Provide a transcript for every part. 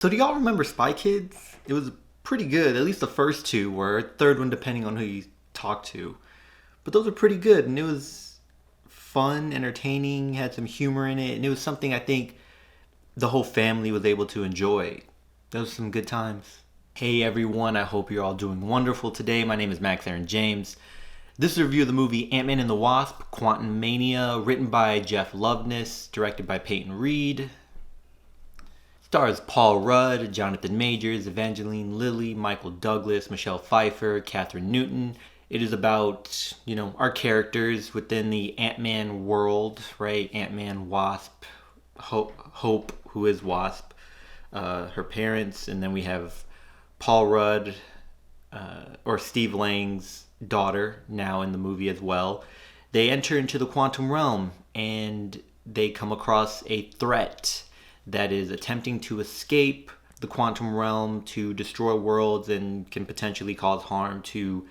So do y'all remember Spy Kids? It was pretty good. At least the first two were. Third one depending on who you talk to. But those were pretty good, and it was fun, entertaining, had some humor in it, and it was something I think the whole family was able to enjoy. Those were some good times. Hey everyone, I hope you're all doing wonderful today. My name is Max Aaron James. This is a review of the movie Ant-Man and the Wasp, Quantumania, written by Jeff Loveness, directed by Peyton Reed. Stars Paul Rudd, Jonathan Majors, Evangeline Lilly, Michael Douglas, Michelle Pfeiffer, Catherine Newton. It is about, our characters within the Ant-Man world, right? Ant-Man, Wasp, Hope, who is Wasp, her parents, and then we have Paul Rudd, or Steve Lang's daughter, now in the movie as well. They enter into the quantum realm, and they come across a threat that is attempting to escape the quantum realm to destroy worlds and can potentially cause harm to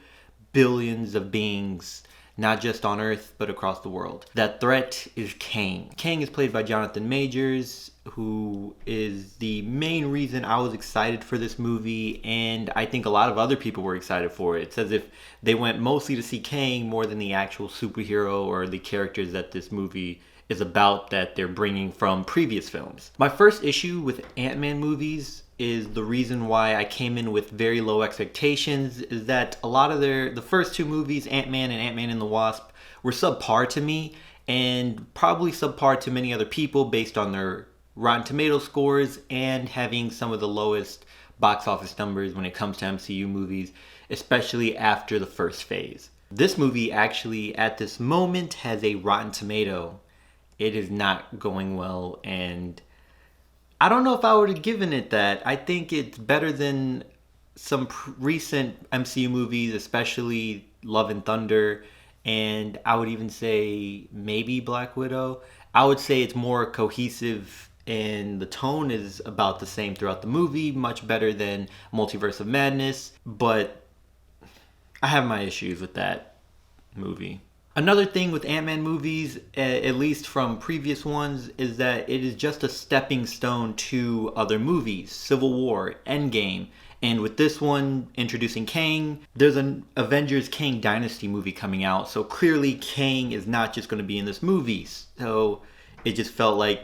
billions of beings, not just on Earth, but across the world. That threat is Kang. Kang is played by Jonathan Majors, who is the main reason I was excited for this movie, and I think a lot of other people were excited for it. It's as if they went mostly to see Kang more than the actual superhero or the characters that this movie is about that they're bringing from previous films. My first issue with Ant-Man movies is the reason why I came in with very low expectations is that a lot of the first two movies, Ant-Man and Ant-Man and the Wasp, were subpar to me and probably subpar to many other people based on their Rotten Tomato scores and having some of the lowest box office numbers when it comes to MCU movies, especially after the first phase. This movie actually at this moment has a Rotten Tomato. It is not going well, and I don't know if I would have given it that. I think it's better than some recent MCU movies, especially Love and Thunder, and I would even say maybe Black Widow. I would say it's more cohesive, and the tone is about the same throughout the movie, much better than Multiverse of Madness, but I have my issues with that movie. Another thing with Ant-Man movies, at least from previous ones, is that it is just a stepping stone to other movies. Civil War, Endgame, and with this one introducing Kang, there's an Avengers Kang Dynasty movie coming out, so clearly Kang is not just going to be in this movie. So it just felt like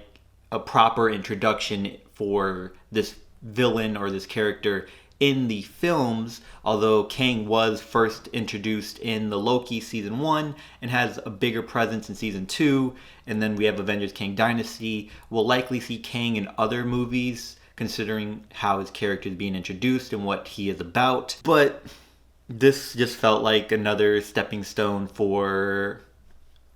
a proper introduction for this villain or this character in the films, although Kang was first introduced in the Loki season 1 and has a bigger presence in season 2, and then we have Avengers Kang Dynasty. We'll likely see Kang in other movies considering how his character is being introduced and what he is about, but this just felt like another stepping stone for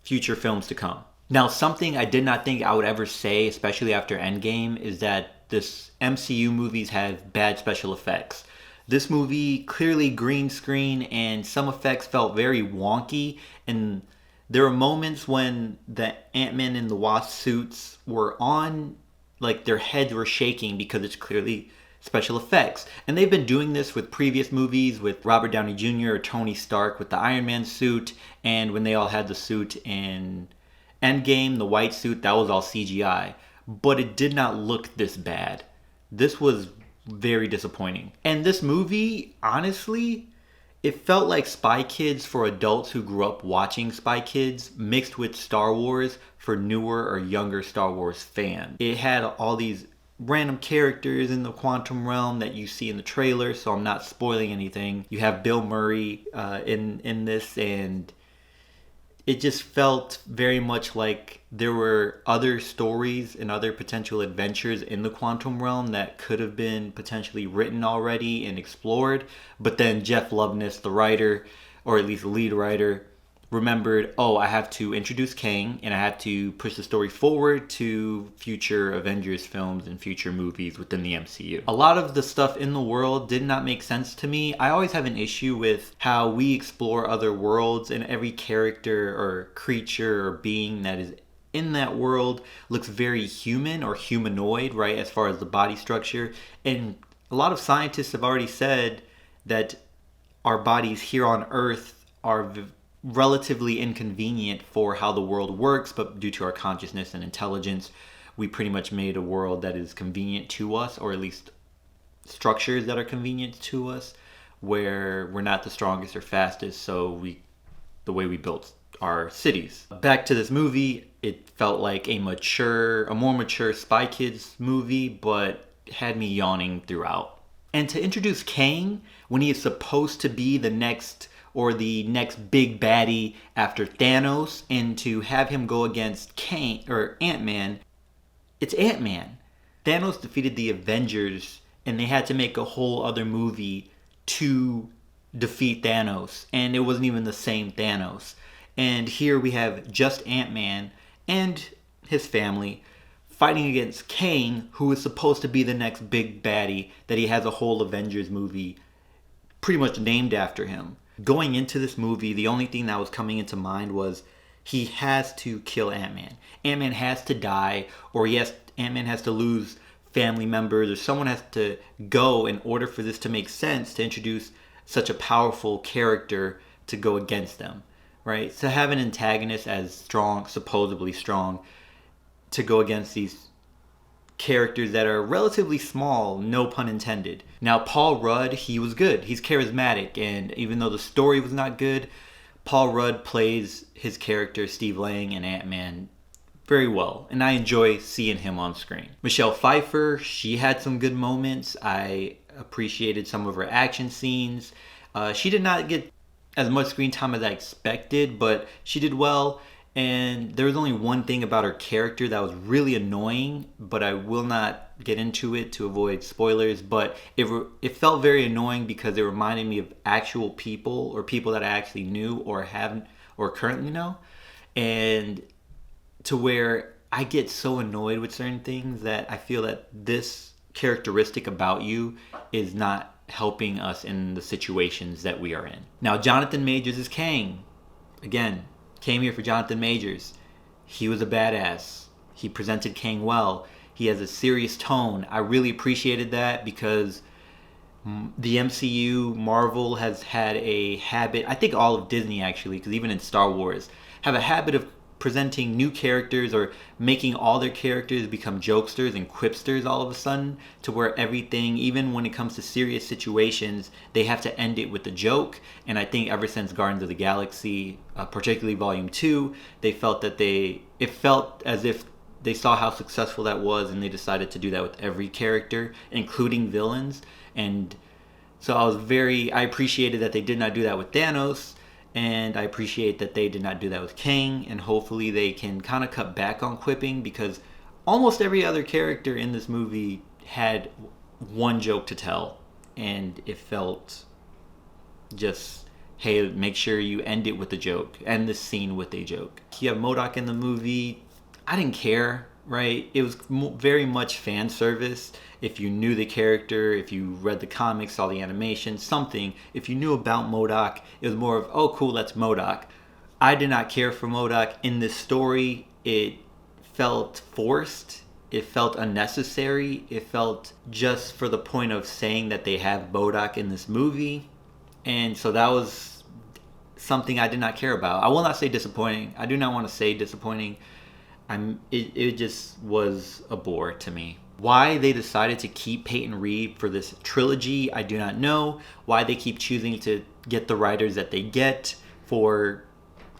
future films to come. Now, something I did not think I would ever say, especially after Endgame, is that this MCU movies have bad special effects. This movie clearly green screen and some effects felt very wonky, and there were moments when the Ant-Man and the Wasp suits were on, like their heads were shaking because it's clearly special effects. And they've been doing this with previous movies with Robert Downey Jr. or Tony Stark with the Iron Man suit, and when they all had the suit in Endgame, the white suit, that was all CGI. But it did not look this bad. This was very disappointing. And this movie, honestly, it felt like Spy Kids for adults who grew up watching Spy Kids mixed with Star Wars for newer or younger Star Wars fans. It had all these random characters in the quantum realm that you see in the trailer, so I'm not spoiling anything. You have Bill Murray in this, and it just felt very much like there were other stories and other potential adventures in the quantum realm that could have been potentially written already and explored. But then Jeff Loveness, the writer, or at least the lead writer, remembered, I have to introduce Kang and I have to push the story forward to future Avengers films and future movies within the MCU. A lot of the stuff in the world did not make sense to me. I always have an issue with how we explore other worlds and every character or creature or being that is in that world looks very human or humanoid, right, as far as the body structure. And a lot of scientists have already said that our bodies here on Earth are relatively inconvenient for how the world works, but due to our consciousness and intelligence, we pretty much made a world that is convenient to us, or at least structures that are convenient to us, where we're not the strongest or fastest, so the way we built our cities. Back to this movie, it felt like a more mature Spy Kids movie, but had me yawning throughout. And to introduce Kang when he is supposed to be the next big baddie after Thanos, and to have him go against Kang or Ant-Man, it's Ant-Man. Thanos defeated the Avengers, and they had to make a whole other movie to defeat Thanos, and it wasn't even the same Thanos. And here we have just Ant-Man and his family fighting against Kang, who is supposed to be the next big baddie that he has a whole Avengers movie pretty much named after him. Going into this movie, the only thing that was coming into mind was he has to kill Ant-Man. Ant-Man has to die, or Ant-Man has to lose family members, or someone has to go in order for this to make sense, to introduce such a powerful character to go against them, right? To have an antagonist as strong, supposedly strong, to go against these characters that are relatively small, no pun intended. Now, Paul Rudd, he was good. He's charismatic, and even though the story was not good, Paul Rudd plays his character, Steve Lang, and Ant-Man very well, and I enjoy seeing him on screen. Michelle Pfeiffer, she had some good moments. I appreciated some of her action scenes. She did not get as much screen time as I expected, but she did well. And there was only one thing about her character that was really annoying, but I will not get into it to avoid spoilers. But it felt very annoying because it reminded me of actual people, or people that I actually knew or haven't or currently know. And to where I get so annoyed with certain things that I feel that this characteristic about you is not helping us in the situations that we are in. Now, Jonathan Majors is Kang. Again, came here for Jonathan Majors. He was a badass. He presented Kang well. He has a serious tone. I really appreciated that because the MCU, Marvel, has had a habit, I think all of Disney actually, because even in Star Wars, have a habit of presenting new characters or making all their characters become jokesters and quipsters all of a sudden, to where everything, even when it comes to serious situations, they have to end it with a joke. And I think ever since Guardians of the Galaxy, particularly Volume 2, they felt that it felt as if they saw how successful that was, and they decided to do that with every character, including villains. And so I appreciated that they did not do that with Thanos. And I appreciate that they did not do that with Kang, and hopefully they can kind of cut back on quipping, because almost every other character in this movie had one joke to tell, and it felt just, hey, make sure you end it with a joke, end the scene with a joke. You have MODOK in the movie. I didn't care, right? It was very much fan service. If you knew the character, if you read the comics, saw the animation, something, if you knew about MODOK, it was more of, oh cool, that's MODOK. I did not care for MODOK in this story. It felt forced. It felt unnecessary. It felt just for the point of saying that they have MODOK in this movie. And so that was something I did not care about. I will not say disappointing. I do not want to say disappointing. It just was a bore to me. Why they decided to keep Peyton Reed for this trilogy, I do not know. Why they keep choosing to get the writers that they get for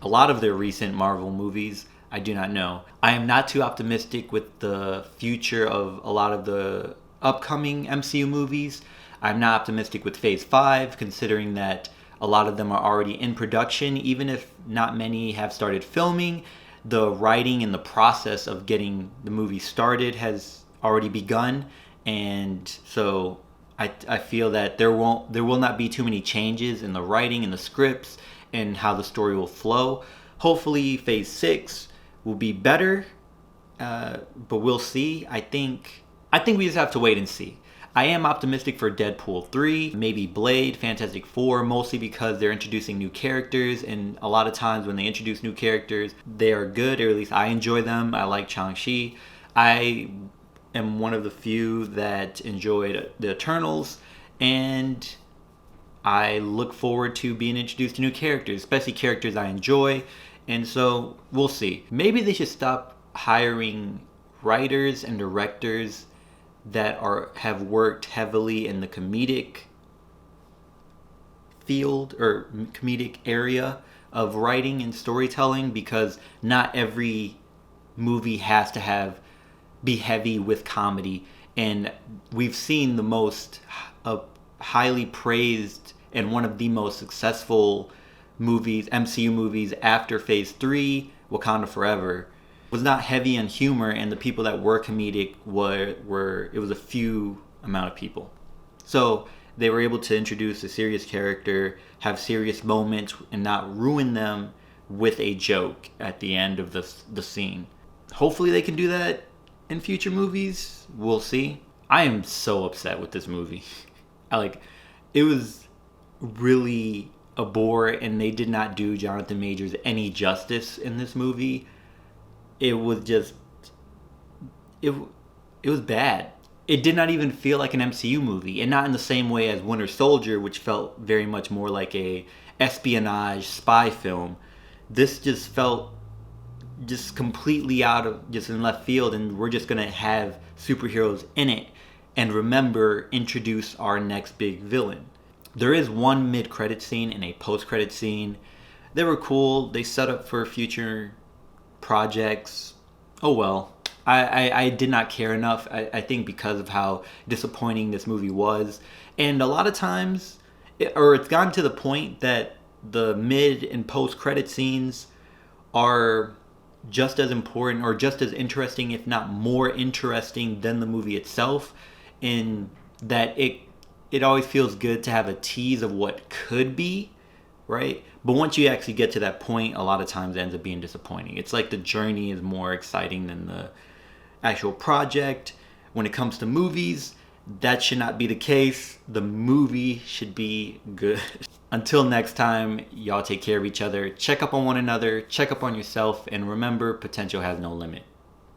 a lot of their recent Marvel movies, I do not know. I am not too optimistic with the future of a lot of the upcoming MCU movies. I'm not optimistic with Phase 5, considering that a lot of them are already in production. Even if not many have started filming, the writing and the process of getting the movie started has already begun, and so I feel that there will not be too many changes in the writing and the scripts and how the story will flow. Hopefully Phase 6 will be better, but we'll see. I think we just have to wait and see. I am optimistic for Deadpool 3, maybe Blade, Fantastic Four, mostly because they're introducing new characters, and a lot of times when they introduce new characters, they are good, or at least I enjoy them. I like Shang-Chi. I am one of the few that enjoyed the Eternals, and I look forward to being introduced to new characters, especially characters I enjoy, and so we'll see. Maybe they should stop hiring writers and directors that have worked heavily in the comedic field or comedic area of writing and storytelling, because not every movie has to be heavy with comedy. And we've seen the most highly praised and one of the most successful MCU movies after Phase 3, Wakanda Forever, was not heavy on humor, and the people that were comedic were it was a few amount of people. So they were able to introduce a serious character, have serious moments, and not ruin them with a joke at the end of the scene. Hopefully they can do that in future movies. We'll see. I am so upset with this movie. It was really a bore, and they did not do Jonathan Majors any justice in this movie. It was just it was bad. It did not even feel like an MCU movie, and not in the same way as Winter Soldier, which felt very much more like a espionage spy film. This just felt just completely out of, just in left field, and we're just gonna have superheroes in it and introduce our next big villain. There is one mid-credit scene and a post-credit scene. They were cool. They set up for future projects. Oh well. I did not care enough, I think, because of how disappointing this movie was. And a lot of times, it's gotten to the point that the mid and post-credit scenes are just as important or just as interesting, if not more interesting, than the movie itself, in that it always feels good to have a tease of what could be, right? But once you actually get to that point, a lot of times it ends up being disappointing. It's like the journey is more exciting than the actual project. When it comes to movies, that should not be the case. The movie should be good. Until next time, y'all take care of each other. Check up on one another. Check up on yourself. And remember, potential has no limit.